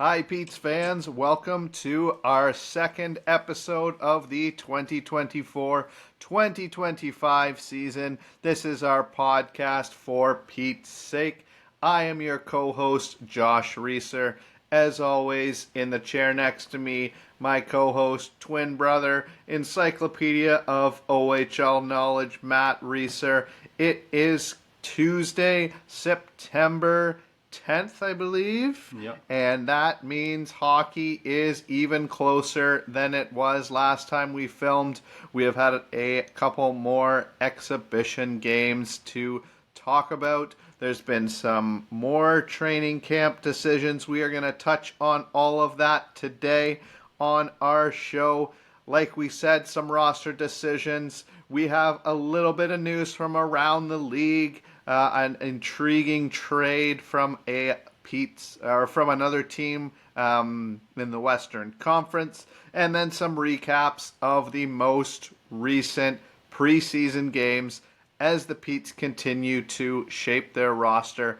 Hi, Pete's fans. Welcome to our second episode of the 2024-2025 season. This is our podcast for Pete's sake. I am your co-host, Josh Reeser. As always, in the chair next to me, my co-host, twin brother, encyclopedia of OHL knowledge, Matt Reeser. It is Tuesday, September 10th, I believe. Yep. And that means hockey is even closer than it was last time we filmed. We have had a couple more exhibition games to talk about. There's been some more training camp decisions. We are going to touch on all of that today on our show. Like we said, some roster decisions. We have a little bit of news from around the league. An intriguing trade from from another team in the Western Conference, and then some recaps of the most recent preseason games as the Petes continue to shape their roster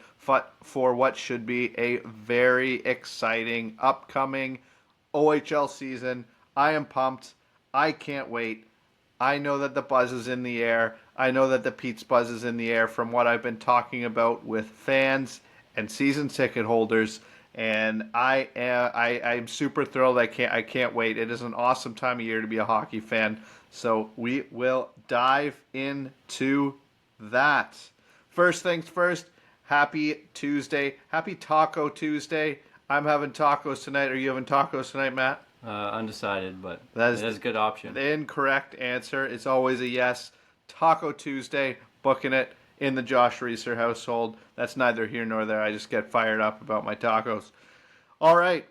for what should be a very exciting upcoming OHL season. I am pumped. I can't wait. I know that the buzz is in the air. I know that the Pete's buzz is in the air from what I've been talking about with fans and season ticket holders, and I'm super thrilled. I can't wait. It is an awesome time of year to be a hockey fan. So we will dive into that. First things first. Happy Tuesday. Happy Taco Tuesday. I'm having tacos tonight. Are you having tacos tonight, Matt? Undecided, but That it is a good option. The incorrect answer is always a yes. Taco Tuesday, booking it in the Josh Reeser household. That's neither here nor there. I just get fired up about my tacos. All right,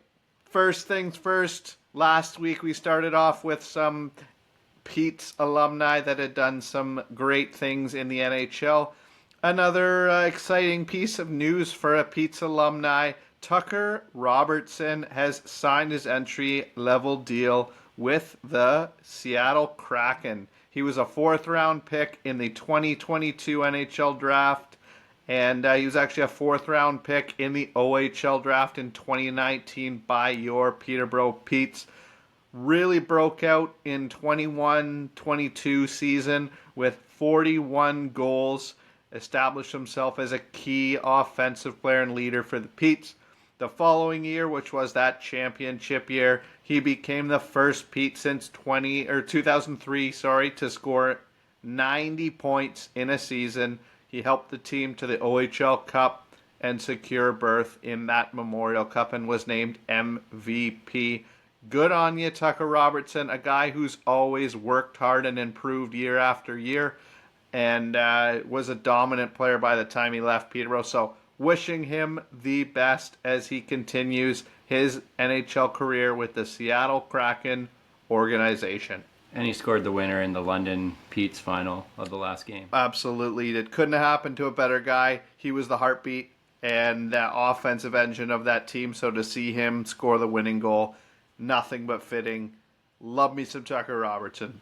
first things first. Last week we started off with some Pete's alumni that had done some great things in the NHL. Another exciting piece of news for a Pete's alumni. Tucker Robertson has signed his entry-level deal with the Seattle Kraken. He was a fourth-round pick in the 2022 NHL draft, and he was actually a fourth-round pick in the OHL draft in 2019 by your Peterborough Petes. Really broke out in 21-22 season with 41 goals, established himself as a key offensive player and leader for the Petes. The following year, which was that championship year, he became the first Pete since 2003, to score 90 points in a season. He helped the team to the OHL Cup and secure a berth in that Memorial Cup and was named MVP. Good on you, Tucker Robertson, a guy who's always worked hard and improved year after year, and was a dominant player by the time he left Peterborough. So wishing him the best as he continues his NHL career with the Seattle Kraken organization. And he scored the winner in the London Petes final of the last game. Absolutely. It couldn't have happened to a better guy. He was the heartbeat and the offensive engine of that team. So to see him score the winning goal, nothing but fitting. Love me some Tucker Robertson.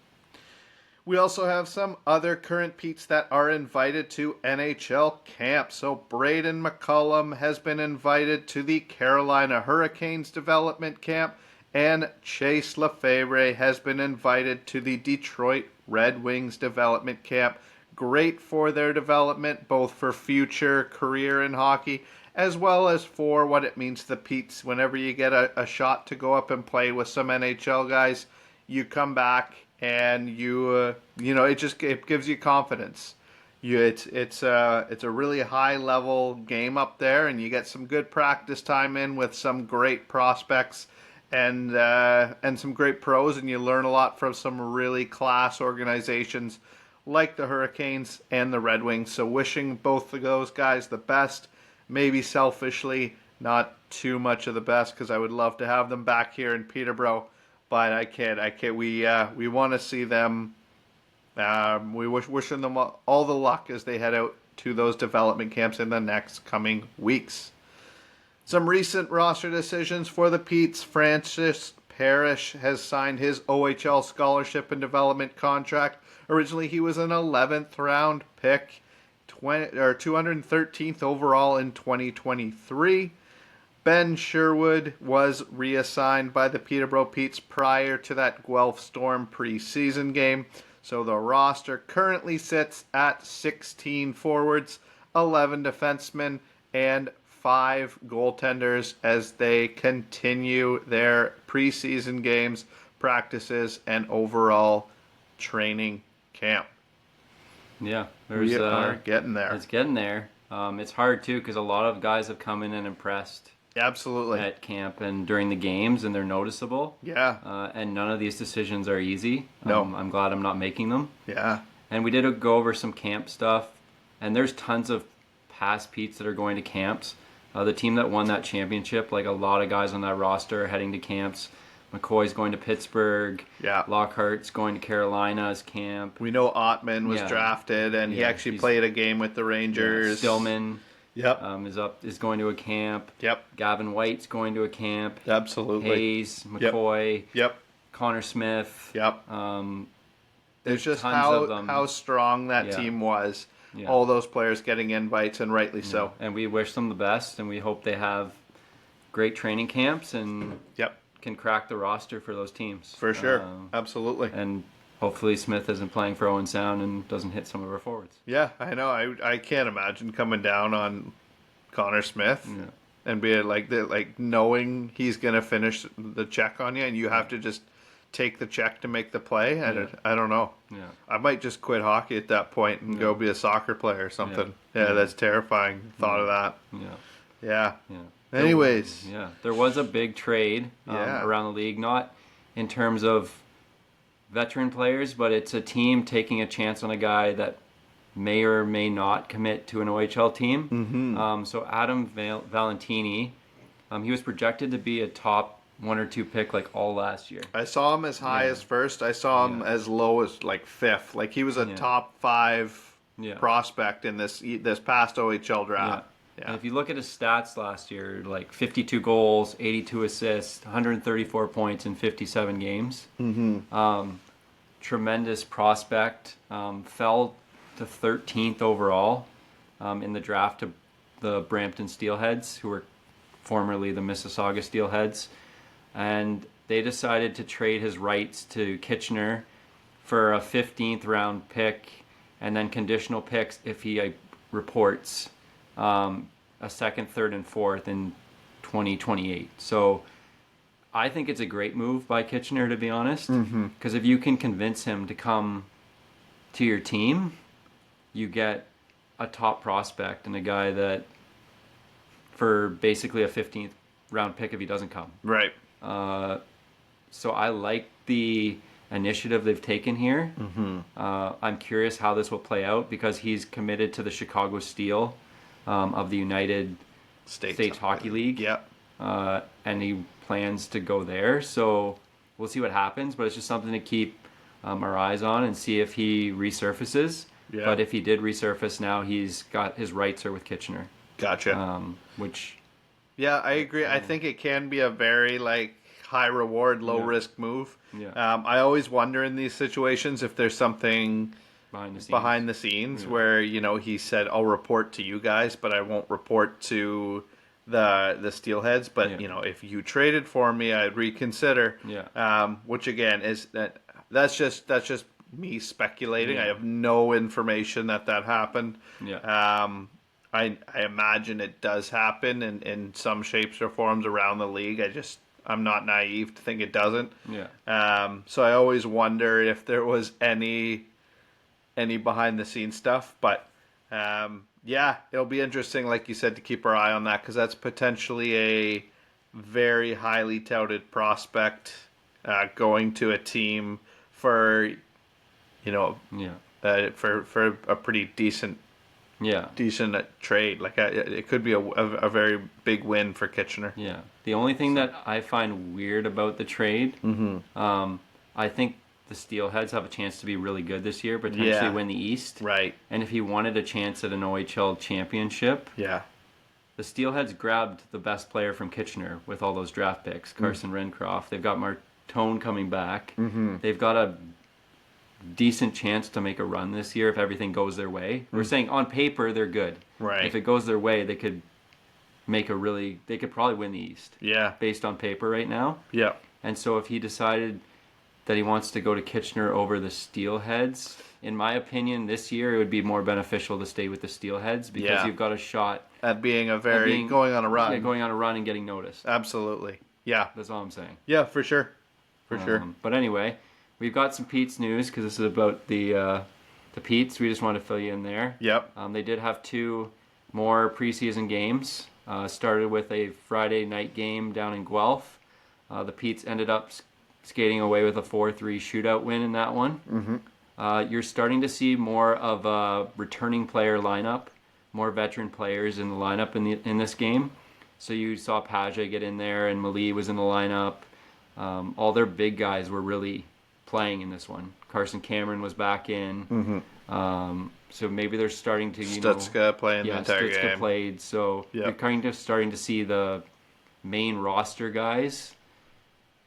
We also have some other current Petes that are invited to NHL camp. So Braden McCullum has been invited to the Carolina Hurricanes development camp, and Chase Lefebvre has been invited to the Detroit Red Wings development camp. Great for their development, both for future career in hockey, as well as for what it means to the Petes. Whenever you get a shot to go up and play with some NHL guys, you come back and it gives you confidence. It's a really high level game up there, and you get some good practice time in with some great prospects and some great pros, and you learn a lot from some really class organizations like the Hurricanes and the Red Wings. So wishing both of those guys the best. Maybe selfishly, not too much of the best, because I would love to have them back here in Peterborough. But I can't. We want to see them. We wishing them all the luck as they head out to those development camps in the next coming weeks. Some recent roster decisions for the Petes. Francis Parrish has signed his OHL scholarship and development contract. Originally, he was an 11th round pick, 213th overall in 2023. Ben Sherwood was reassigned by the Peterborough Petes prior to that Guelph Storm preseason game. So the roster currently sits at 16 forwards, 11 defensemen, and 5 goaltenders as they continue their preseason games, practices, and overall training camp. Yeah, We are getting there. It's getting there. It's hard too because a lot of guys have come in and impressed Absolutely. at camp and during the games, and they're noticeable. Yeah. And none of these decisions are easy. No. I'm glad I'm not making them. Yeah. And we did go over some camp stuff, and there's tons of past Petes that are going to camps. The team that won that championship, like a lot of guys on that roster are heading to camps. McCoy's going to Pittsburgh. Yeah. Lockhart's going to Carolina's camp. We know Ottman was drafted, and he actually played a game with the Rangers. Stillman Yep. is going to a camp. Yep. Gavin White's going to a camp. Absolutely. Hayes, McCoy, Yep. Connor Smith. Yep. There's just tons of how strong that team was. Yeah. All those players getting invites, and rightly so. And we wish them the best, and we hope they have great training camps and can crack the roster for those teams. For sure. Absolutely. And hopefully Smith isn't playing for Owen Sound and doesn't hit some of our forwards. Yeah, I know. I can't imagine coming down on Connor Smith and being like knowing he's going to finish the check on you, and you have to just take the check to make the play. I don't know. Yeah. I might just quit hockey at that point and go be a soccer player or something. Yeah, that's terrifying. Thought of that. Yeah. Anyways. There was a big trade around the league, not in terms of veteran players, but it's a team taking a chance on a guy that may or may not commit to an OHL team. Mm-hmm. So Adam Valentini, he was projected to be a top 1 or 2 pick like all last year. I saw him as high as first. I saw him as low as like 5th. Like he was a top 5 prospect in this past OHL draft. And if you look at his stats last year, like 52 goals, 82 assists, 134 points in 57 games. Mm-hmm. Tremendous prospect. Fell to 13th overall in the draft to the Brampton Steelheads, who were formerly the Mississauga Steelheads. And they decided to trade his rights to Kitchener for a 15th round pick and then conditional picks if he reports a 2nd, 3rd, and 4th in 2028. So I think it's a great move by Kitchener, to be honest, because if you can convince him to come to your team, you get a top prospect and a guy that for basically a 15th round pick if he doesn't come. Right. So I like the initiative they've taken here. I'm curious how this will play out because he's committed to the Chicago Steel of the United States Hockey League. Yep. And he plans to go there. So we'll see what happens, but it's just something to keep our eyes on and see if he resurfaces. Yeah. But if he did resurface now, he's got his rights are with Kitchener. Gotcha. Which... Yeah, I agree. I think it can be a very high reward, low risk move. Yeah. I always wonder in these situations if there's something behind the scenes where he said I'll report to you guys, but I won't report to the Steelheads. But if you traded for me, I'd reconsider. Yeah. Which again is that's just me speculating. I have no information that happened. Yeah. I imagine it does happen in some shapes or forms around the league. I'm not naive to think it doesn't. Yeah. So I always wonder if there was any behind the scenes stuff. But it'll be interesting, like you said, to keep our eye on that because that's potentially a very highly touted prospect going to a team for for a pretty decent trade. It could be a very big win for Kitchener. Yeah. The only thing that I find weird about the trade, I think the Steelheads have a chance to be really good this year, potentially win the East. Right. And if he wanted a chance at an OHL championship, the Steelheads grabbed the best player from Kitchener with all those draft picks, Carson Rencroft. They've got Martone coming back. They've got a decent chance to make a run this year if everything goes their way. We're saying on paper they're good. Right. If it goes their way, they could they could probably win the East. Yeah. Based on paper right now. Yeah. And so if he decided that he wants to go to Kitchener over the Steelheads, in my opinion, this year it would be more beneficial to stay with the Steelheads because you've got a shot at being going on a run. Yeah, going on a run and getting noticed. Absolutely. Yeah. That's all I'm saying. Yeah, for sure. For sure. But anyway, we've got some Pete's news because this is about the Petes. We just want to fill you in there. Yep. They did have 2 more preseason games. Started with a Friday night game down in Guelph. The Petes ended up skating away with a 4-3 shootout win in that one. Mm-hmm. You're starting to see more of a returning player lineup, more veteran players in the lineup in this game. So you saw Paja get in there, and Mali was in the lineup. All their big guys were really playing in this one. Carson Cameron was back in. Mm-hmm. So maybe they're starting to, Stützke playing the entire Stützke game. Played. So you're kind of starting to see the main roster guys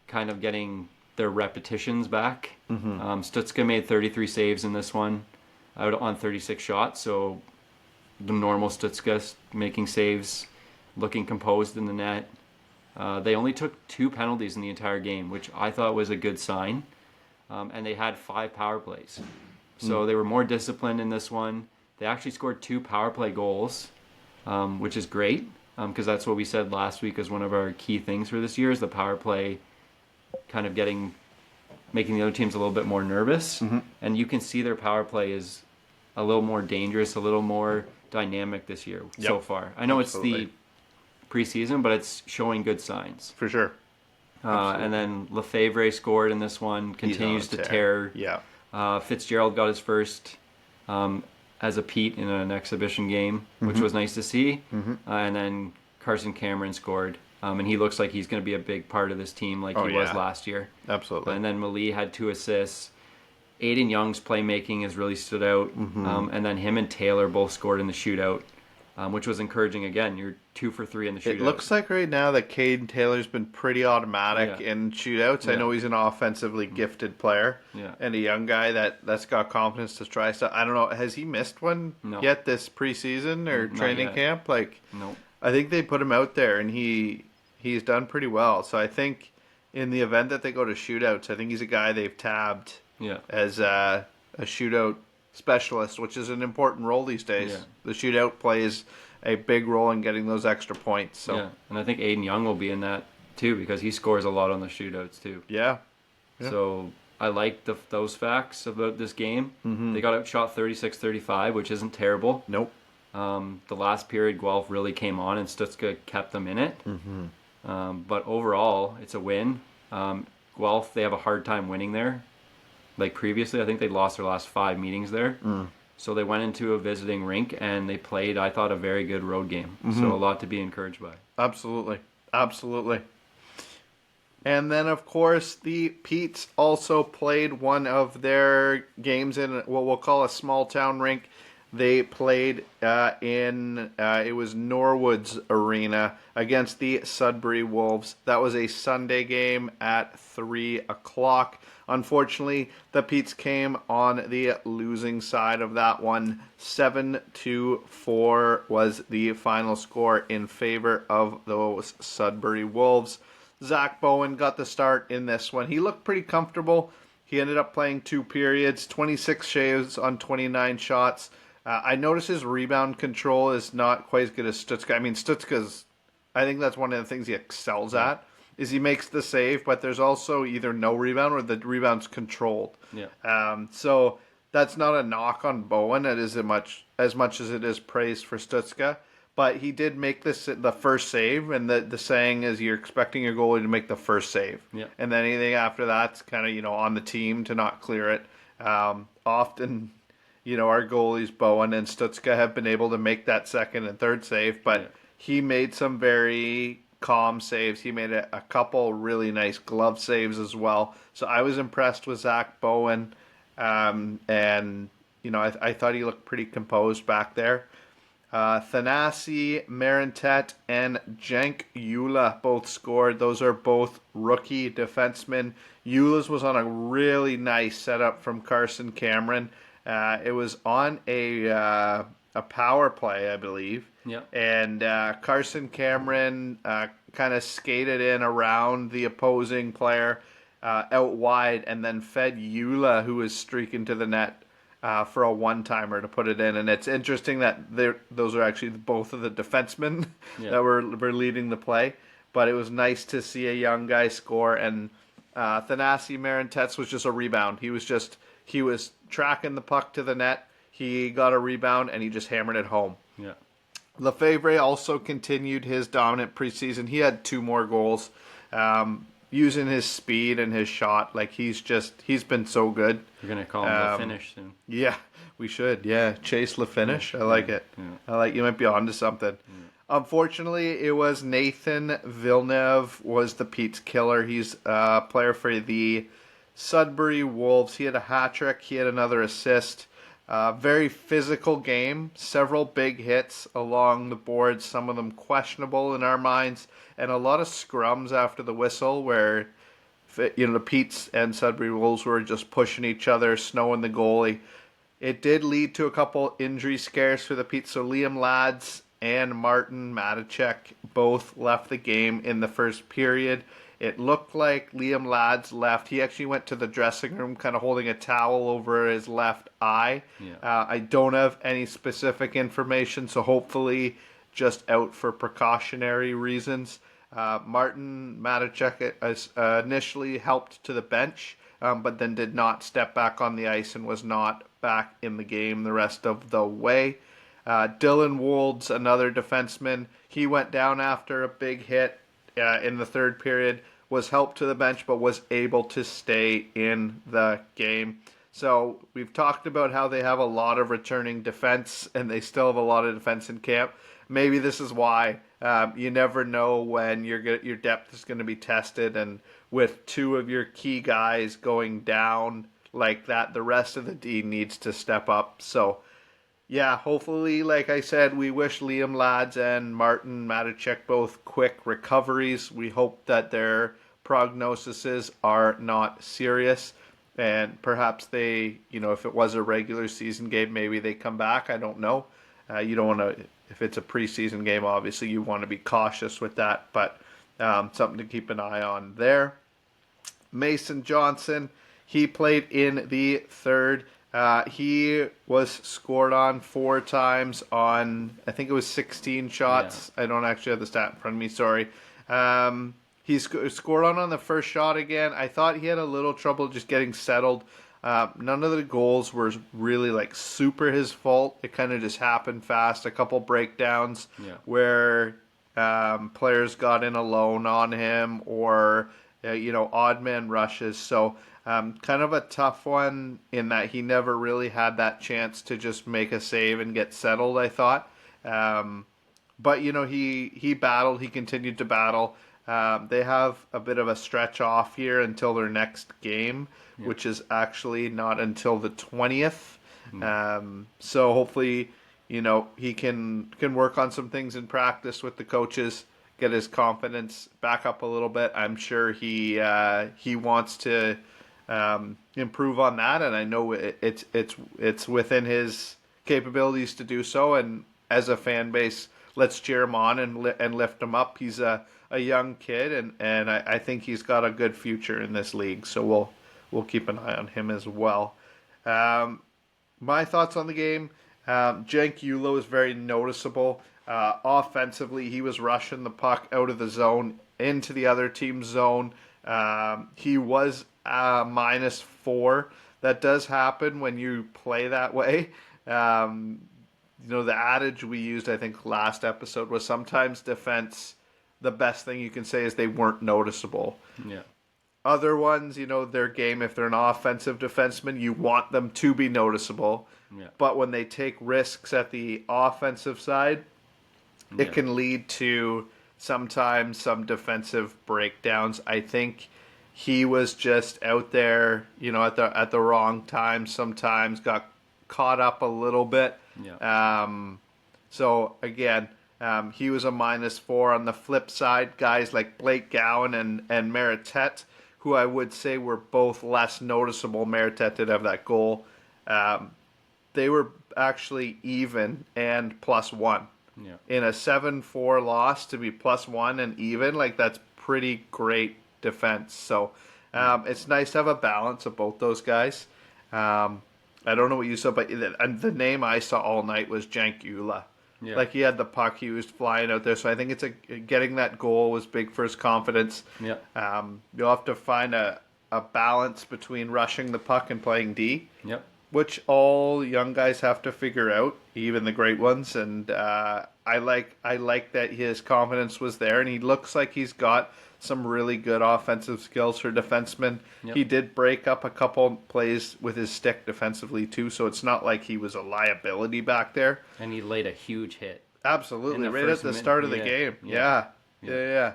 kind of getting their repetitions back. Mm-hmm. Stützke made 33 saves in this one out on 36 shots. So the normal Stützke making saves, looking composed in the net. They only took 2 penalties in the entire game, which I thought was a good sign. And they had 5 power plays. So they were more disciplined in this one. They actually scored 2 power play goals, which is great because that's what we said last week as one of our key things for this year is the power play kind of making the other teams a little bit more nervous. Mm-hmm. And you can see their power play is a little more dangerous, a little more dynamic this year so far. I know Absolutely. It's the preseason, but it's showing good signs. For sure. And then Lefebvre scored in this one, continues to tear. Yeah. Fitzgerald got his first as a Pete in an exhibition game, which was nice to see. And then Carson Cameron scored. And he looks like he's going to be a big part of this team like he was last year. Absolutely. And then Mali had 2 assists. Aiden Young's playmaking has really stood out. And then him and Taylor both scored in the shootout, which was encouraging. Again, you're 2 for 3 in the shootout. It looks like right now that Caden Taylor's been pretty automatic in shootouts. I know he's an offensively gifted player and a young guy that's got confidence to try stuff. I don't know, has he missed one yet this preseason or training camp? No. I think they put him out there and he's done pretty well. So I think in the event that they go to shootouts, I think he's a guy they've tabbed as a shootout specialist, which is an important role these days. The shootout plays a big role in getting those extra points. So and I think Aiden Young will be in that too because he scores a lot on the shootouts too. So I like those facts about this game. They got outshot 36-35, which isn't terrible. Nope. The last period, Guelph really came on and Stützke kept them in it. But overall, it's a win. Guelph, they have a hard time winning there. Like previously, I think they lost their last 5 meetings there. So they went into a visiting rink and they played, I thought, a very good road game. So a lot to be encouraged by. Absolutely. Absolutely. And then, of course, the Petes also played one of their games in what we'll call a small town rink. They played it was Norwood's Arena against the Sudbury Wolves. That was a Sunday game at 3 o'clock. Unfortunately, the Petes came on the losing side of that one. 7-4 was the final score in favor of those Sudbury Wolves. Zach Bowen got the start in this one. He looked pretty comfortable. He ended up playing 2 periods, 26 shaves on 29 shots. I noticed his rebound control is not quite as good as Stützke. I mean, Stützke's, I think that's one of the things he excels at, is he makes the save, but there's also either no rebound or the rebound's controlled. So that's not a knock on Bowen as much as it is praise for Stützke. But he did make the first save, and the saying is you're expecting your goalie to make the first save. And then anything after that's kind of, on the team to not clear it. Often, our goalies, Bowen and Stützke, have been able to make that second and third save, but he made some very calm saves. He made a couple really nice glove saves as well. So I was impressed with Zach Bowen, and I thought he looked pretty composed back there. Thanasi Marintet and Cenk Eula both scored. Those are both rookie defensemen. Eula's was on a really nice setup from Carson Cameron. It was on a a power play, I believe. Yeah. And Carson Cameron kind of skated in around the opposing player out wide and then fed Eula, who was streaking to the net for a one-timer to put it in. And it's interesting that those are actually both of the defensemen Yeah. that were leading the play. But it was nice to see a young guy score. And Thanasi Marintets was just a rebound. He was tracking the puck to the net. He got a rebound and he just hammered it home. Yeah. Lefebvre also continued his dominant preseason. He had 2 more goals. Using his speed and his shot, like he's been so good. You're gonna call him the finish soon. Yeah, we should. Yeah, Chase LaFinish. I like it. Yeah. I like you might be onto something. Unfortunately, it was Nathan Villeneuve was the Pete's killer. He's a player for the Sudbury Wolves. He had a hat trick. He had another assist. Very physical game. Several big hits along the board. Some of them questionable in our minds, and a lot of scrums after the whistle where the Petes and Sudbury Wolves were just pushing each other, snowing the goalie. It did lead to a couple injury scares for the Petes. So Liam Lads and Martin Matacek both left the game in the first period. It looked like Liam Lads left. He actually went to the dressing room kind of holding a towel over his left eye. Yeah. I don't have any specific information, so hopefully just out for precautionary reasons. Martin Matacek initially helped to the bench, but then did not step back on the ice and was not back in the game the rest of the way. Dylan Wolds, another defenseman, he went down after a big hit in the third period, was helped to the bench, but was able to stay in the game. So we've talked about how they have a lot of returning defense, and they still have a lot of defense in camp. Maybe this is why. You never know when your depth is going to be tested, and with 2 of your key guys going down like that, the rest of the D needs to step up. So yeah, hopefully, like I said, we wish Liam Lads and Martin Matacek both quick recoveries. We hope that their prognoses are not serious. And perhaps they, if it was a regular season game, maybe they come back. I don't know. You don't want to, if it's a preseason game, obviously you want to be cautious with that. But something to keep an eye on there. Mason Johnson, he played in the third. He was scored on 4 times on, I think it was 16 shots. Yeah. I don't actually have the stat in front of me, sorry. He scored on the first shot again. I thought he had a little trouble just getting settled. None of the goals were really like super his fault. It kind of just happened fast. A couple breakdowns where players got in alone on him or, odd man rushes. So kind of a tough one in that he never really had that chance to just make a save and get settled, I thought. But, he battled. He continued to battle. They have a bit of a stretch off here until their next game, which is actually not until the 20th. So hopefully, he can work on some things in practice with the coaches, get his confidence back up a little bit. I'm sure he wants to improve on that, and I know it's within his capabilities to do so. And as a fan base, let's cheer him on and lift him up. He's a young kid, and I think he's got a good future in this league. So we'll keep an eye on him as well. My thoughts on the game: Cenk Ulo is very noticeable. Offensively, he was rushing the puck out of the zone into the other team's zone. He was -4. That does happen when you play that way. The adage we used, I think, last episode was sometimes defense, the best thing you can say is they weren't noticeable. Yeah. Other ones, their game, if they're an offensive defenseman, you want them to be noticeable. Yeah. But when they take risks at the offensive side, it can lead to sometimes some defensive breakdowns. I think he was just out there, at the wrong time. Sometimes got caught up a little bit. Yeah. So again, he was a -4. On the flip side, guys like Blake Gowan and Meritet, who I would say were both less noticeable. Meritet did have that goal. They were actually even and +1. Yeah. In a 7-4 loss to be +1 and even, like that's pretty great defense. So it's nice to have a balance of both those guys. I don't know what you saw, but the name I saw all night was Jankula. Yeah. Like he had the puck, he was flying out there. So I think getting that goal was big for his confidence. Yeah. You'll have to find a balance between rushing the puck and playing D. Yep. Which all young guys have to figure out, even the great ones. And I like that his confidence was there, and he looks like he's got some really good offensive skills for defensemen. Yep. He did break up a couple plays with his stick defensively too, so it's not like he was a liability back there. And he laid a huge hit. Absolutely, In the right at first the minute. start of the Yeah. game. Yeah.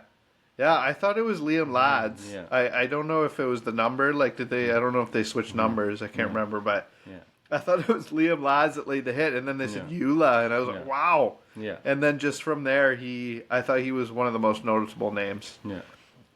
Yeah, I thought it was Liam Lads. Yeah. I don't know if it was the number. Like, I don't know if they switched numbers. I can't remember, but Yeah. I thought it was Liam Lads that laid the hit, and then they said Yeah. Eula, and I was like, Yeah. wow. Yeah. And then just from there, I thought he was one of the most noticeable names. Yeah.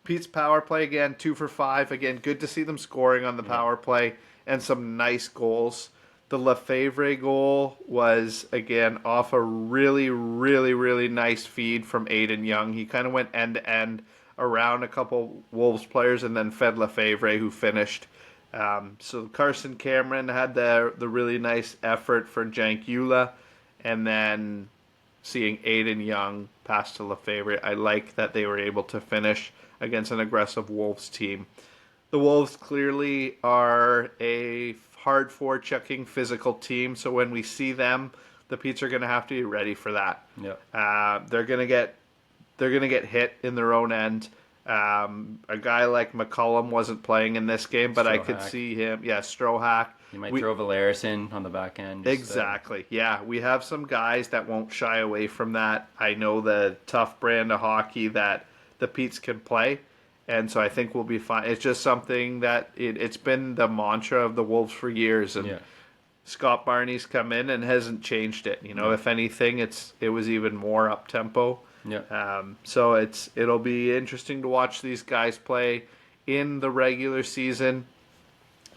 Pete's power play again, 2 for 5. Again, good to see them scoring on the power play and some nice goals. The Lefebvre goal was, again, off a really, really, really nice feed from Aiden Young. He kind of went end to end around a couple Wolves players and then fed Lefebvre, who finished. So Carson Cameron had the really nice effort for Jankula, and then seeing Aiden Young pass to Lefebvre, I like that they were able to finish against an aggressive Wolves team. The Wolves clearly are a hard forechecking physical team, so when we see them, the Petes are going to have to be ready for that. Yeah. They're going to get hit in their own end. A guy like McCullum wasn't playing in this game, but I could Strohack. see him. Yeah, Strohack. You might throw Valeris in on the back end. Exactly. Yeah, we have some guys that won't shy away from that. I know the tough brand of hockey that the Petes can play, and so I think we'll be fine. It's just something that it's been the mantra of the Wolves for years, and Yeah. Scott Barney's come in and hasn't changed it. You know, if anything, it was even more up tempo. Yeah. So it'll be interesting to watch these guys play in the regular season,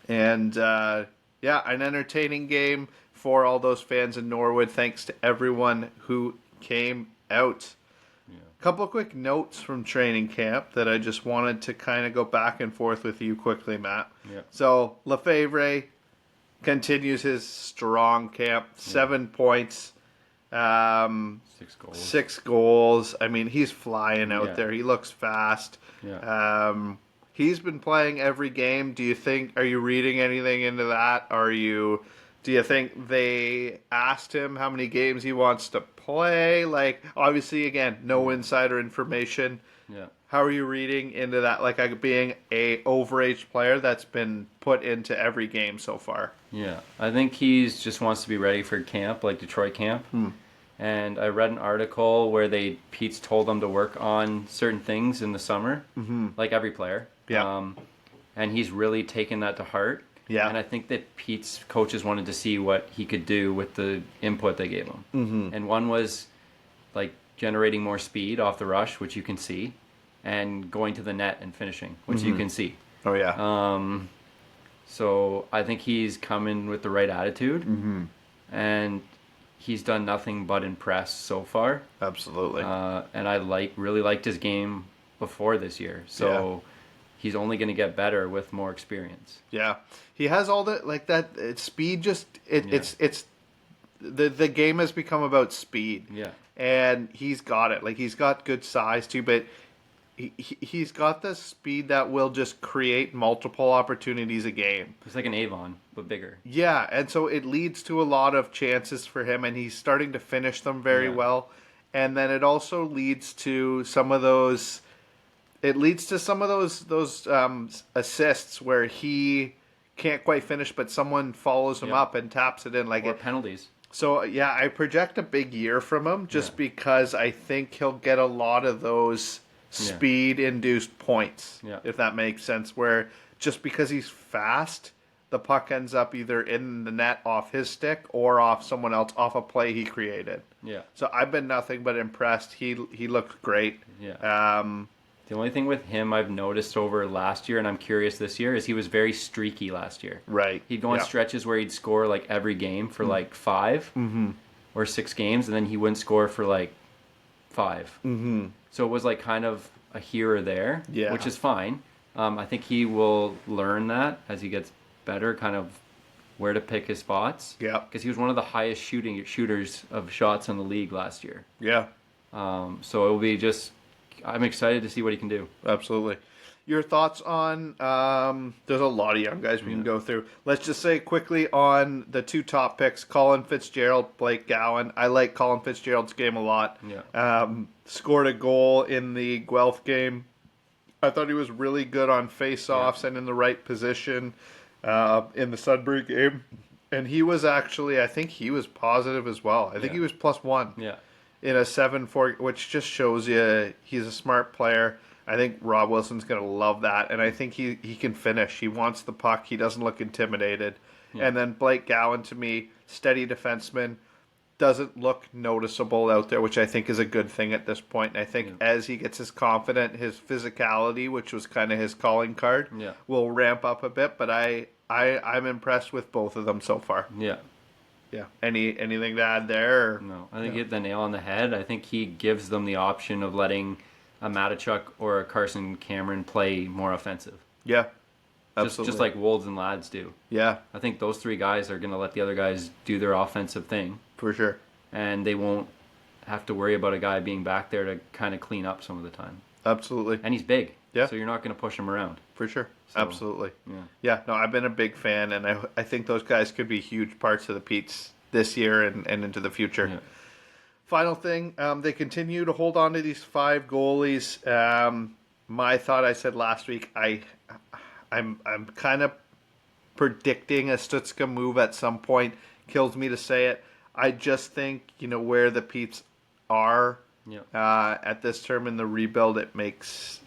and an entertaining game for all those fans in Norwood. Thanks to everyone who came out. A couple of quick notes from training camp that I just wanted to kind of go back and forth with you quickly, Matt. Yeah. So Lefebvre continues his strong camp, 7 points. 6 goals. 6 goals. I mean, he's flying out Yeah. there. He looks fast. Yeah. He's been playing every game. Are you reading anything into that? Do you think they asked him how many games he wants to play? Like, obviously, again, no insider information. Yeah. How are you reading into that? Like, being a overage player that's been put into every game so far. Yeah. I think he's just wants to be ready for camp, like Detroit camp. And I read an article where Pete's told them to work on certain things in the summer, like every player. Yeah. And he's really taken that to heart. Yeah. And I think that Pete's coaches wanted to see what he could do with the input they gave him. And one was like generating more speed off the rush, which you can see, and going to the net and finishing, which you can see. Oh, yeah. So I think he's come in with the right attitude, and he's done nothing but impress so far. Absolutely. And I really liked his game before this year. So he's only going to get better with more experience. Yeah, he has all that speed. It's the game has become about speed. Yeah. And he's got it. Like, he's got good size too, but he's got the speed that will just create multiple opportunities a game. He's like an Avon, but bigger. Yeah, and so it leads to a lot of chances for him, and he's starting to finish them very well. And then it also leads to some of those. It leads to some of those assists where he can't quite finish, but someone follows him up and taps it in, like Or penalties. So yeah, I project a big year from him just because I think he'll get a lot of those speed-induced points, if that makes sense. Where just because he's fast, the puck ends up either in the net off his stick or off someone else, off a play he created. Yeah. So I've been nothing but impressed. He looked great. Yeah. The only thing with him I've noticed over last year, and I'm curious this year, is he was very streaky last year. Right. He'd go on stretches where he'd score like every game for like 5 or 6 games, and then he wouldn't score for like 5. So it was like kind of a here or there, which is fine. I think he will learn that as he gets better, kind of where to pick his spots. Yeah. Because he was one of the highest shooters of shots in the league last year. Yeah. So it will be just, I'm excited to see what he can do. Absolutely. Your thoughts on, there's a lot of young guys we can go through. Let's just say quickly on the 2 top picks, Colin Fitzgerald, Blake Gowan. I like Colin Fitzgerald's game a lot. Yeah. Scored a goal in the Guelph game. I thought he was really good on face-offs and in the right position in the Sudbury game. And he was actually, I think he was positive as well. I think he was +1 in a 7-4, which just shows you he's a smart player. I think Rob Wilson's going to love that. And I think he can finish. He wants the puck. He doesn't look intimidated. Yeah. And then Blake Gowan, to me, steady defenseman. Doesn't look noticeable out there, which I think is a good thing at this point. And I think as he gets his confident, his physicality, which was kind of his calling card, will ramp up a bit. But I'm impressed with both of them so far. Yeah. Yeah. Anything to add there? Or? No. I think you hit the nail on the head. I think he gives them the option of letting a Matachuk or a Carson Cameron play more offensive. Yeah. Absolutely. Just like Wolves and Lads do. Yeah. I think those 3 guys are going to let the other guys do their offensive thing. For sure. And they won't have to worry about a guy being back there to kind of clean up some of the time. Absolutely. And he's big. Yeah. So you're not going to push him around. For sure. So, absolutely. Yeah. Yeah. No, I've been a big fan, and I think those guys could be huge parts of the Petes this year and into the future. Yeah. Final thing, they continue to hold on to these 5 goalies. My thought, I said last week, I'm kind of predicting a Stützle move at some point. Kills me to say it. I just think, where the Petes are at this term in the rebuild, it makes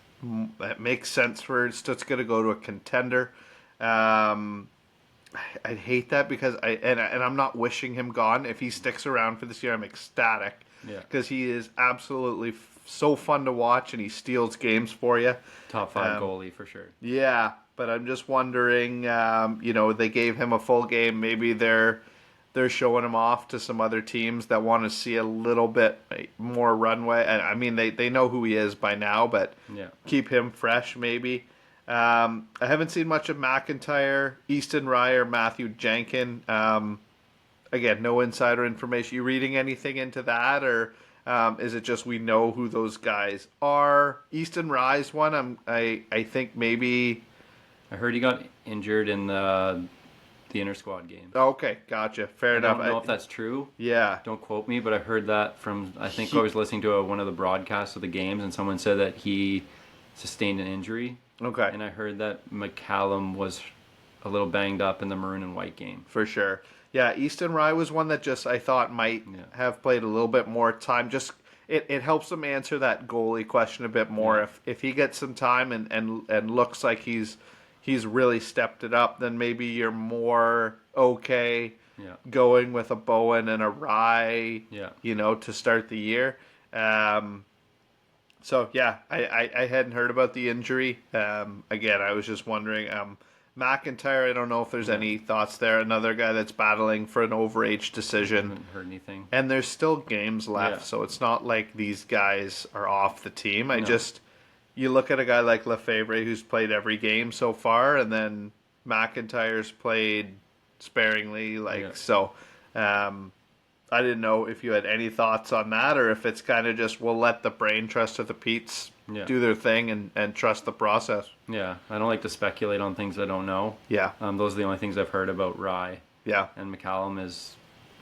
sense for Stützle to go to a contender. I'd hate that because I'm not wishing him gone. If he sticks around for this year, I'm ecstatic because he is absolutely so fun to watch and he steals games for you. Top 5 goalie for sure. Yeah, but I'm just wondering, they gave him a full game. Maybe they're showing him off to some other teams that want to see a little bit more runway. And I mean, they know who he is by now, but keep him fresh maybe. I haven't seen much of McIntyre, Easton Rye, or Matthew Jenkin. Again, no insider information. You reading anything into that, or is it just we know who those guys are? Easton Rye's one. I think maybe. I heard he got injured in the inter-squad game. Okay, gotcha. Fair enough. I don't know if that's true. Yeah. Don't quote me, but I heard that from, I think I was listening to one of the broadcasts of the games, and someone said that he sustained an injury. Okay. And I heard that McCallum was a little banged up in the maroon and white game. For sure. Yeah, Easton Rye was one that just I thought might have played a little bit more time. Just it helps him answer that goalie question a bit more. Yeah. If he gets some time and looks like he's really stepped it up, then maybe you're more okay going with a Bowen and a Rye, to start the year. So, yeah, I hadn't heard about the injury. Again, I was just wondering. McIntyre, I don't know if there's any thoughts there. Another guy that's battling for an overage decision. Haven't heard anything. And there's still games left, so it's not like these guys are off the team. You look at a guy like Lefebvre who's played every game so far, and then McIntyre's played sparingly. So I didn't know if you had any thoughts on that, or if it's kind of just we'll let the brain trust of the Petes do their thing and trust the process. Yeah, I don't like to speculate on things I don't know. Yeah. Those are the only things I've heard about Rye. Yeah. And McCallum is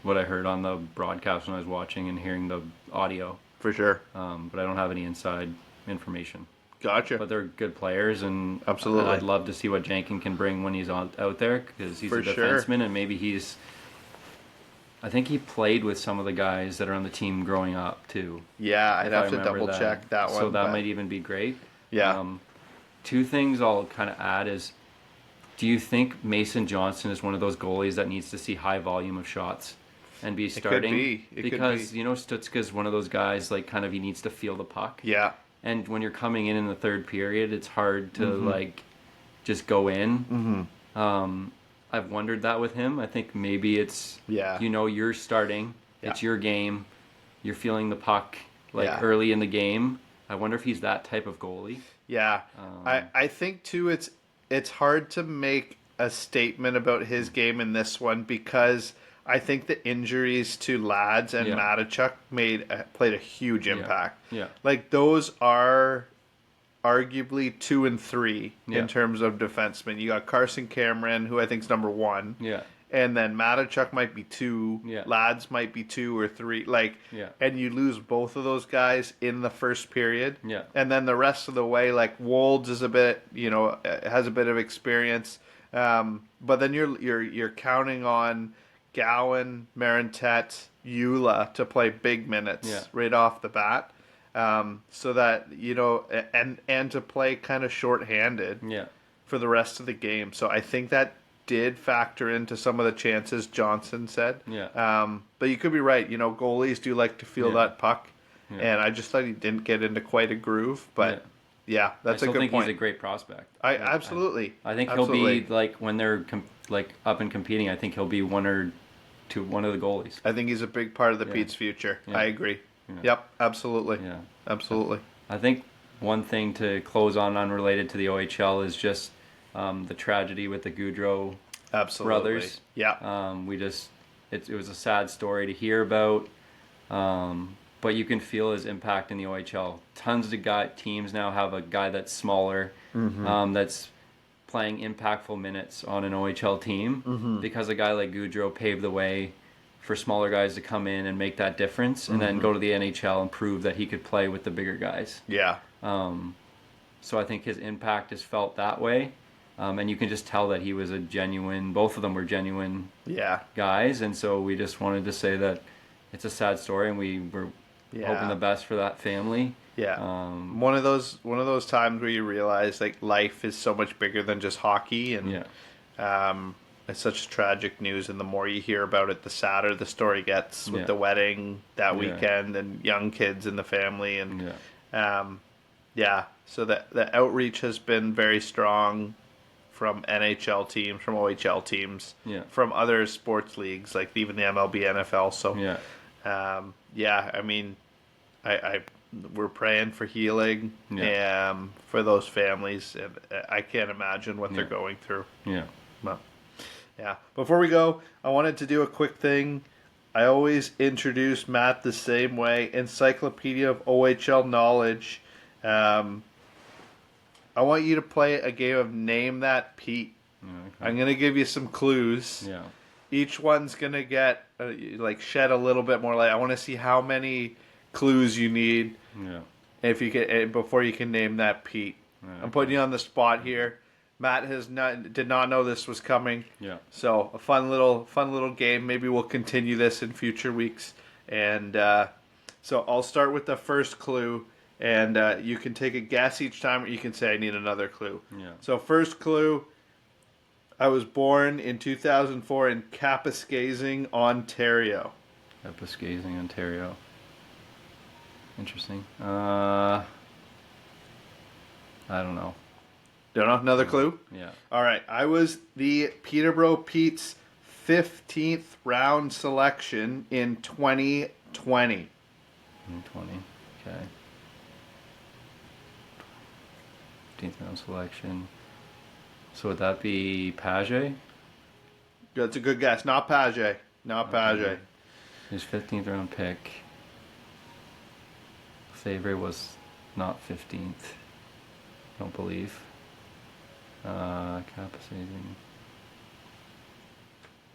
what I heard on the broadcast when I was watching and hearing the audio. For sure. But I don't have any inside information. Gotcha. But they're good players, and absolutely, I'd love to see what Jenkin can bring when he's out there, because he's a defenseman, and maybe he's. I think he played with some of the guys that are on the team growing up too. Yeah, I'd have to double check that one. So that might even be great. Yeah. 2 things I'll kind of add is, do you think Mason Johnson is one of those goalies that needs to see high volume of shots and be starting? It could be. Because Stützle is one of those guys, like, kind of he needs to feel the puck. Yeah. And when you're coming in the third period, it's hard to like just go in. I've wondered that with him. I think maybe it's you're starting. It's your game. You're feeling the puck early in the game. I wonder if he's that type of goalie. Yeah. I think too it's hard to make a statement about his game in this one because I think the injuries to Lads and Matachuk played a huge impact. Yeah. Like those are arguably 2 and 3 in terms of defensemen. You got Carson Cameron, who I think is number 1. Yeah. And then Matachuk might be 2. Yeah. Lads might be 2 or 3. Yeah. And you lose both of those guys in the first period. Yeah. And then the rest of the way, like Wolds is a bit, has a bit of experience. But then you're counting on Gowan, Marintet, Eula to play big minutes right off the bat. So that, and to play kind of shorthanded for the rest of the game. So I think that did factor into some of the chances Johnson said. But you could be right. Goalies do like to feel that puck. And I just thought he didn't get into quite a groove. But that's a good point. I think he's a great prospect. Absolutely. I think he'll be like when they're up and competing. I think he'll be one of the goalies. I think he's a big part of the Pete's future. I agree. Yep, absolutely. Yeah, absolutely. I think one thing to close on unrelated to the OHL is just the tragedy with the Goudreau brothers. Yeah. It was a sad story to hear about, but you can feel his impact in the OHL. Tons of teams now have a guy that's smaller, that's playing impactful minutes on an OHL team because a guy like Goudreau paved the way for smaller guys to come in and make that difference and then go to the NHL and prove that he could play with the bigger guys. Yeah. So I think his impact is felt that way. And you can just tell that he was both of them were genuine guys. And so we just wanted to say that it's a sad story and we were hoping the best for that family. Yeah. One of those times where you realize like life is so much bigger than just hockey and it's such tragic news, and the more you hear about it, the sadder the story gets with the wedding that weekend and young kids in the family and so the outreach has been very strong from NHL teams, from OHL teams, from other sports leagues like even the MLB, NFL. So I mean, we're praying for healing for those families, and I can't imagine what they're going through. Well, before we go, I wanted to do a quick thing. I always introduce Matt the same way. Encyclopedia of OHL Knowledge. I want you to play a game of Name That Pete. Okay. I'm going to give you some clues. Yeah. Each one's going to get, shed a little bit more light. I want to see how many clues you need before you can name that Pete. Okay. I'm putting you on the spot here. Matt did not know this was coming. Yeah. So a fun little game. Maybe we'll continue this in future weeks. And so I'll start with the first clue, and you can take a guess each time, or you can say I need another clue. Yeah. So first clue: I was born in 2004 in Kapuskasing, Ontario. Kapuskasing, Ontario. Interesting. I don't know. Don't know? Another clue? Yeah. All right. I was the Peterborough Petes 15th round selection in 2020. 2020. Okay. 15th round selection. So would that be Page? That's a good guess. Not Page. Page. His 15th round pick. Favorite was not 15th. Don't believe. Capacitating.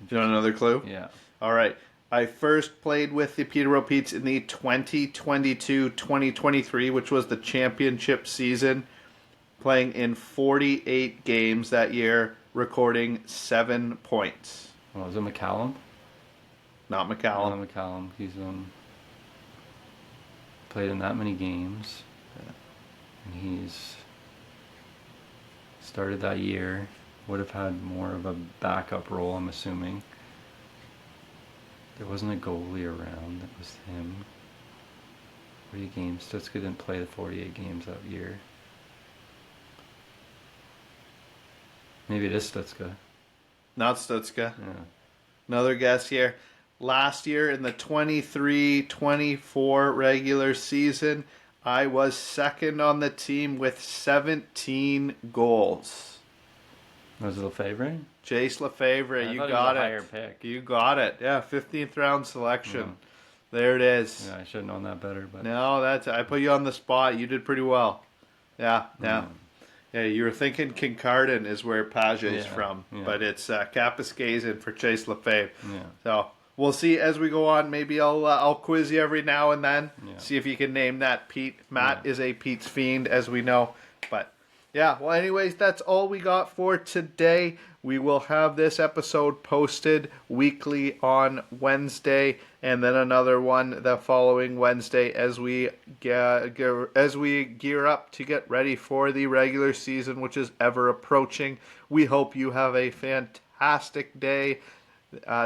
Do you want another clue? Yeah. All right. I first played with the Peterborough Petes in the 2022-2023, which was the championship season, playing in 48 games that year, recording 7 points. Oh, was it McCallum? Not McCallum. Not McCallum. He's played in that many games. And he's started that year. Would have had more of a backup role, I'm assuming. There wasn't a goalie around. That was him. 40 games. Stutzka didn't play the 48 games that year. Maybe it is Stutzka. Not Stutska. Yeah. Another guess here. Last year in the 23-24 regular season, I was second on the team with 17 goals. Was it Lefebvre? Jace Lefebvre, I you thought got it was a it. higher pick. You got it. Yeah, 15th round selection. Yeah. There it is. Yeah, I should have known that better. But No, I put you on the spot. You did pretty well. Yeah. Yeah, you were thinking Kincardine is where Page is from, but it's Kapuskasing for Chase Lefebvre. Yeah. So we'll see as we go on. Maybe I'll quiz you every now and then, see if you can name that Pete. Matt is a Pete's fiend, as we know. But yeah, well, anyways, that's all we got for today. We will have this episode posted weekly on Wednesday, and then another one the following Wednesday as we gear up to get ready for the regular season, which is ever approaching. We hope you have a fantastic day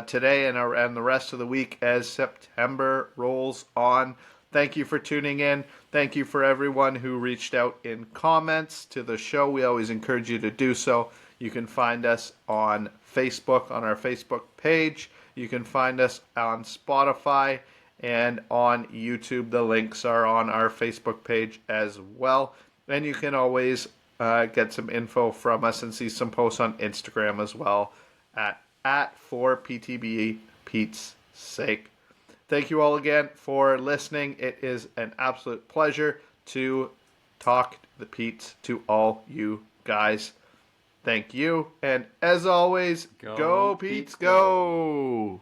today and the rest of the week as September rolls on. Thank you for tuning in. Thank you for everyone who reached out in comments to the show. We always encourage you to do so. You can find us on Facebook, on our Facebook page. You can find us on Spotify and on YouTube. The links are on our Facebook page as well. And you can always get some info from us and see some posts on Instagram as well at for PTB Pete's sake. Thank you all again for listening. It is an absolute pleasure to talk the Petes to all you guys. Thank you. And as always, go Petes, go!